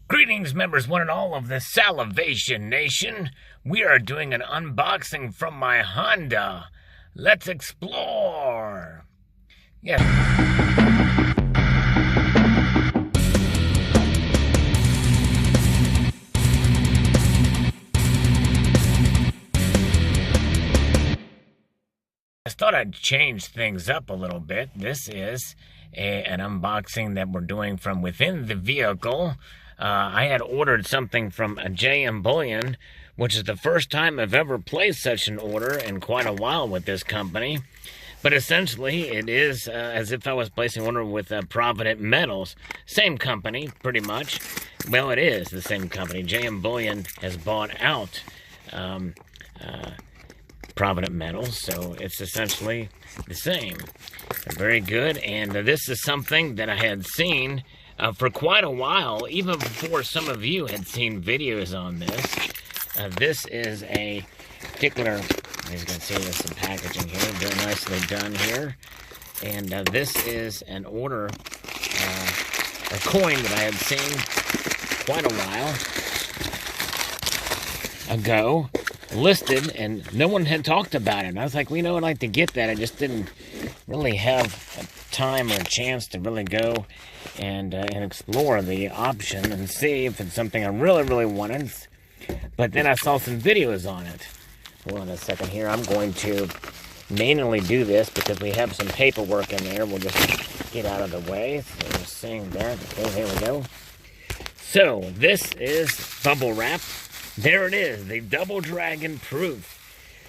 Greetings, members one and all of the Salivation Nation. We are doing an unboxing from my Honda. Let's explore. Yes. I thought I'd change things up a little bit. This is an unboxing that we're doing from within the vehicle. I had ordered something from a JM Bullion, which is the first time I've ever placed such an order in quite a while with this company. But essentially, it is as if I was placing an order with Provident Metals. Same company, pretty much. Well, it is the same company. JM Bullion has bought out Provident Metals, so it's essentially the same. Very good, and this is something that I had seen for quite a while, even before some of you had seen videos on this. This is a particular, as you can see, there's some packaging here, very nicely done here. And this is an order, a coin that I had seen quite a while ago, listed, and no one had talked about it. And I was like, well, you know, I'd like to get that. I just didn't really have time or a chance to really go and explore the option and see if it's something I really wanted. But then I saw some videos on it. Hold on a second here. I'm going to manually do this because we have some paperwork in there. We'll just get out of the way. So we're seeing that. Okay, here we go. So this is bubble wrap. There it is, the Double Dragon Proof.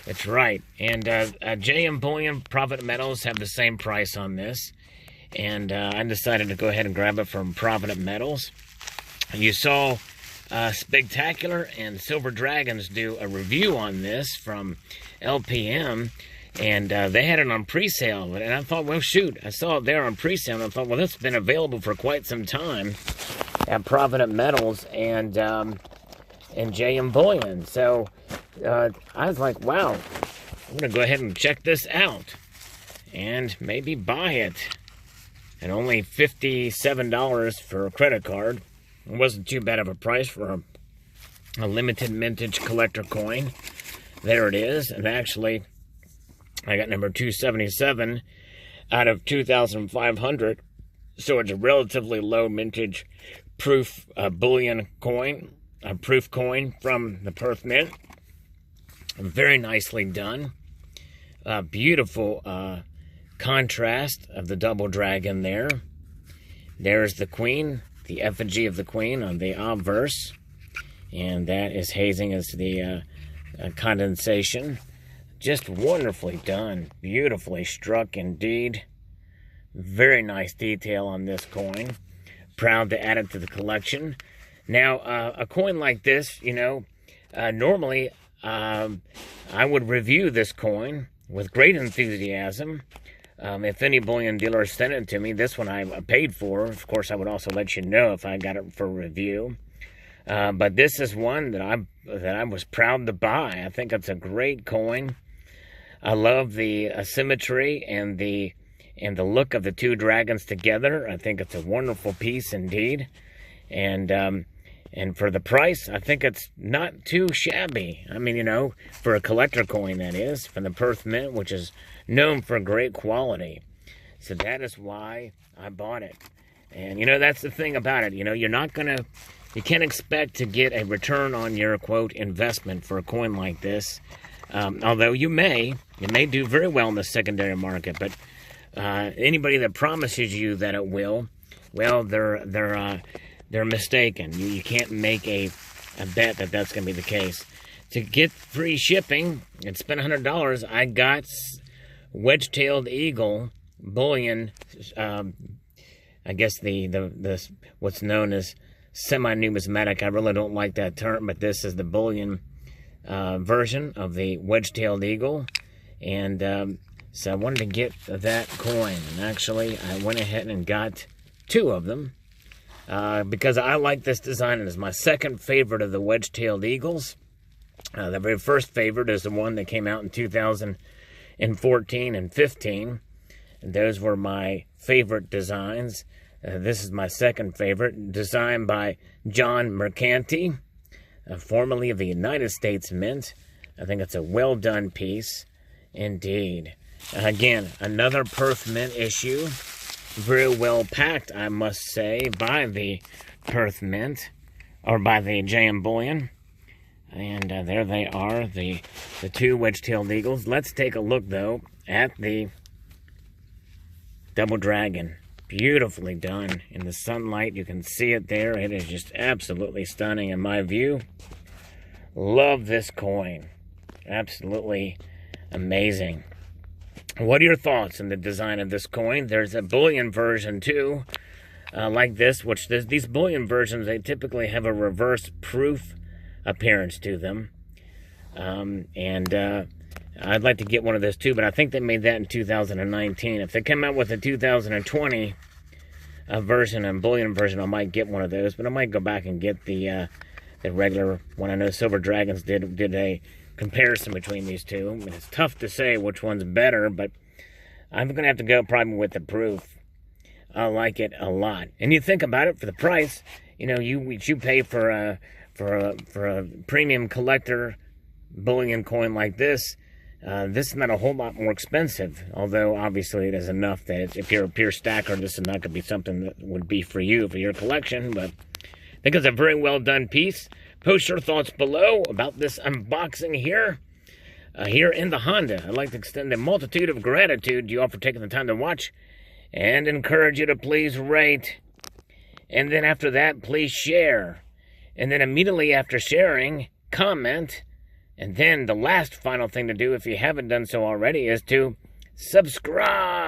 That's right. And JM Bullion, Provident Metals have the same price on this. And I decided to go ahead and grab it from Provident Metals. You saw Spectacular and Silver Dragons do a review on this from LPM. And they had it on pre-sale. And I thought, well, shoot, I saw it there on pre-sale. And I thought, well, it's been available for quite some time at Provident Metals and JM Bullion. So I was like, wow, I'm going to go ahead and check this out and maybe buy it. And only $57 for a credit card. It wasn't too bad of a price for a limited vintage collector coin. There it is. And actually, I got number 277 out of 2,500. So it's a relatively low vintage proof bullion coin. A proof coin from the Perth Mint. Very nicely done. Beautiful contrast of the Double Dragon there. There's the Queen, the effigy of the Queen on the obverse. And that is hazing as the condensation. Just wonderfully done. Beautifully struck indeed. Very nice detail on this coin. Proud to add it to the collection. Now, a coin like this, you know, normally I would review this coin with great enthusiasm. If any bullion dealer sent it to me, this one I paid for. Of course, I would also let you know if I got it for review. But this is one that I was proud to buy. I think it's a great coin. I love the symmetry and the look of the two dragons together. I think it's a wonderful piece indeed. And for the price, I think it's not too shabby. I mean, you know, for a collector coin, that is, from the Perth Mint, which is known for great quality. So that is why I bought it. And, you know, that's the thing about it. You know, you can't expect to get a return on your, quote, investment for a coin like this. Although you may do very well in the secondary market. But anybody that promises you that it will, well, they're mistaken. You can't make a bet that that's going to be the case. To get free shipping and spend $100, I got Wedge-tailed Eagle Bullion. I guess the what's known as semi-numismatic. I really don't like that term, but this is the bullion version of the Wedge-tailed Eagle. And so I wanted to get that coin. And actually, I went ahead and got two of them. Because I like this design. It is my second favorite of the Wedge-tailed Eagles. The very first favorite is the one that came out in 2014 and 15. And those were my favorite designs. This is my second favorite, designed by John Mercanti, formerly of the United States Mint. I think it's a well-done piece, indeed. Again, another Perth Mint issue. Very well packed, I must say, by the Perth Mint, or by the JM Bullion. And there they are, the two wedge-tailed eagles. Let's take a look, though, at the Double Dragon. Beautifully done. In the sunlight, you can see it there. It is just absolutely stunning in my view. Love this coin. Absolutely amazing. What are your thoughts on the design of this coin? There's a bullion version, too, like this, which these bullion versions, they typically have a reverse proof appearance to them. I'd like to get one of those too, but I think they made that in 2019. If they come out with a 2020 version and bullion version, I might get one of those, but I might go back and get the regular one. I know Silver Dragons did a comparison between these two. I mean, it's tough to say which one's better, but I'm going to have to go probably with the proof. I like it a lot. And you think about it, for the price, you know, you pay for a premium collector bullion coin like this. This is not a whole lot more expensive, although obviously it is enough that if you're a pure stacker, this is not going to be something that would be for you, for your collection, but I think it's a very well done piece. Post your thoughts below about this unboxing here in the Honda. I'd like to extend a multitude of gratitude to you all for taking the time to watch, and encourage you to please rate, and then after that, please share, and then immediately after sharing, comment. And then the last final thing to do, if you haven't done so already, is to subscribe.